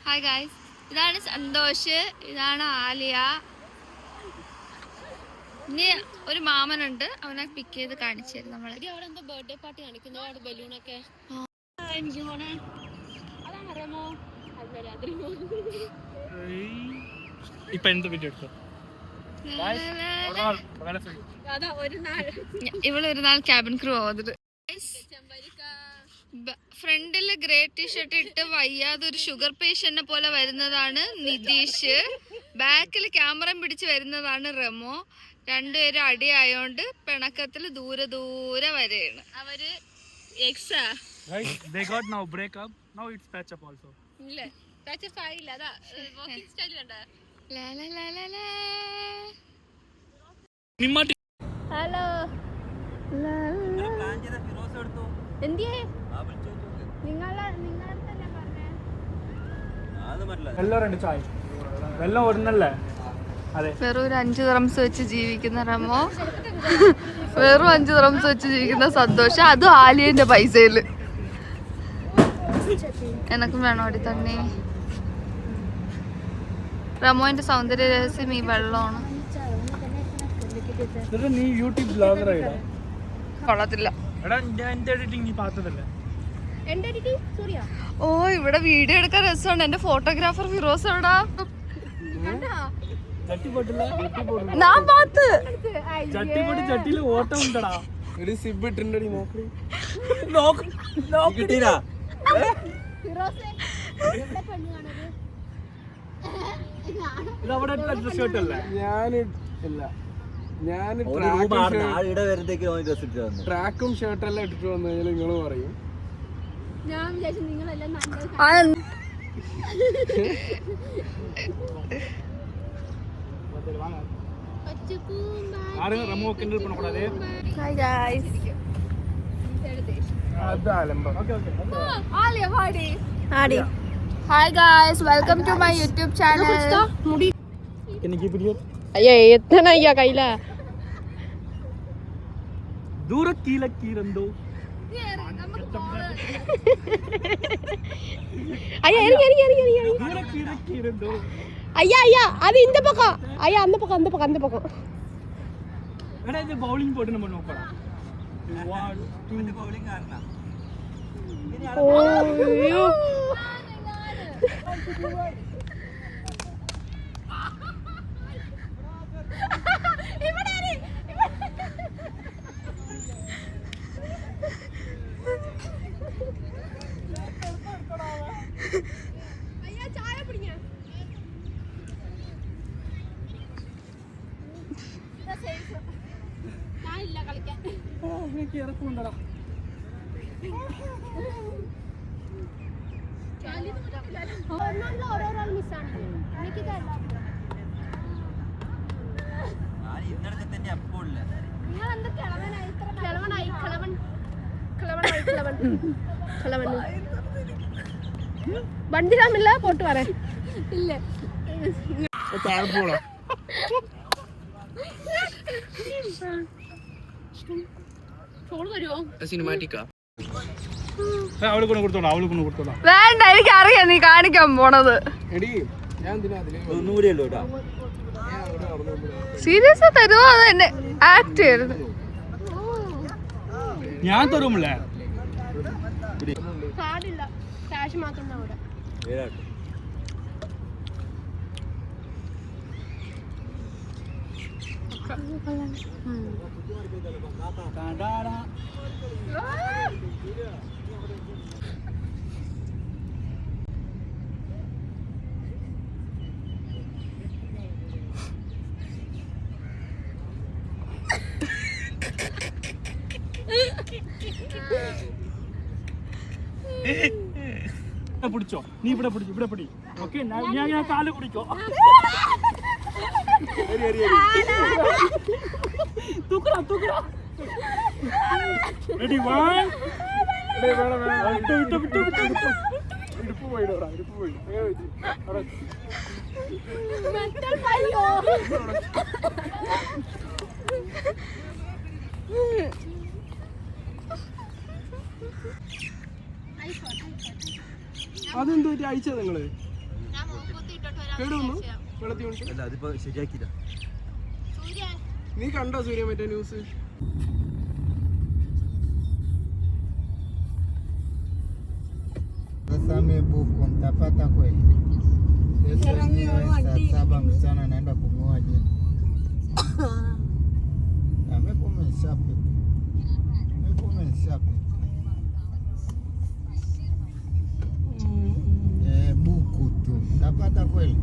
Hi guys, ഇതാണ് സന്തോഷ്, ഇതാണ് ആലിയ. ഇനി ഒരു മാമനുണ്ട്, അവനെ പിക്ക് ചെയ്ത് കാണിച്ചു തരും നമ്മളെ. അവിടെ എന്തോ ബർത്ത്ഡേ പാർട്ടി കാണിക്കുന്ന ബലൂണൊക്കെ. അതാണ് റെമോ. ഇവളൊരു നാൾ ക്യാബിൻ ക്രൂ ആവുന്നത്. ഫ്രണ്ടില് ഗ്രേ ടീഷർട്ട് ഇട്ട് വയ്യാതെ ഒരു ഷുഗർ പേഷ്യന്റിനെ പോലെ വരുന്നതാണ് നിതീഷ്. ബാക്കിൽ ക്യാമറ പിടിച്ച് വരുന്നതാണ് റെമോ. രണ്ടുപേരും അടിയായോണ്ട് പിണക്കത്തിൽ ദൂരെ ദൂരെ വരെയാണ് അവര്. എക്സാ they got now break up, now it's patch up also. ഇല്ല, patch up ആയില്ല. അതാ വാക്കിംഗ് സ്റ്റൈൽ കണ്ടാ. ലാ ലാ ലാ ലാ ലാ. ഹലോ പ്ലാൻ ചെയ്ത ഫിറോസ് എടുത്തു. എന്തിയേ വെറും ഒരു 5 ദിറംസ് വെച്ച് ജീവിക്കുന്ന റമോ, വെറും 5 ദിറംസ് വെച്ച് ജീവിക്കുന്ന സന്തോഷം, അതും ആലിയന്റെ പൈസയില്. എനക്കും വേണോ അടി തന്നെ. റമോന്റെ സൗന്ദര്യ രഹസ്യം ഈ വെള്ളമാണ്. കൊള്ളത്തില്ല. ഓ, ഇവിടെ വീഡിയോ എടുക്കാൻ രസമുണ്ട്. എന്റെ ഫോട്ടോഗ്രാഫർ ഫിറോസ് എവിടാ? ഞാൻ പാത്ത് ട്രാക്കും ഷർട്ടെല്ലാം ഇട്ടിട്ട് വന്നു കഴിഞ്ഞാൽ നിങ്ങൾ പറയും hi guys, welcome to my YouTube channel. ஐயா எத்தனை ஐயா கையில ദൂരക്കീലക്കീരന്തോ ஐயா இறங்கி இறங்கி இறங்கி இறங்கி ദൂരക്കീലക്കീരന്തോ. ஐயா ஐயா அது இந்த பக்கம் ஐயா அந்த பக்கம் அந்த பக்கம் அந்த பக்கம். എടാ ഇത് ബൗളിംഗ് പോയിട്ട് നമ്മൾ നോക്കണം. ബൗളിംഗ് ആരണ ഓയ്യോ ഇറക്കുന്നുണ്ടടാ. വണ്ടി തമ്മില്ല പോട്ട് പറയാൻ ഇല്ല. വേണ്ട, എനിക്ക് അറിയാം നീ കാണിക്കാൻ പോണത്. സീരിയസ് തരുമോ? അത് എന്നെ ആക്ട് ചെയ്യരുത്. ഞാൻ തരുമല്ലേ ക്യാഷ് മാത്രം പിടിച്ചോ, നീ ഇവിടെ പിടിച്ചു, ഇവിടെ പിടി. ഓക്കെ, ഞാൻ കാല് പിടിക്കോ. തൂക്കടാ തൂക്കടാ. റെഡി, 1 ഇടുപ്പ് പോയിടാ, ഇടുപ്പ് പോയി. അതെന്തോ അയച്ചത് നിങ്ങള്? കേടുവന്നു വെള്ളത്തിൽ വീണിട്ട്? അല്ല അതിപ്പോ ശരിയാക്കില്ല. നീ കണ്ടോ സൂര്യ മറ്റേ news? Sasa buku nitapata kweli? Kesho yenyewe saa 7 mchana naenda kung'oa jino. Amekumenishapi buku tu nitapata kweli?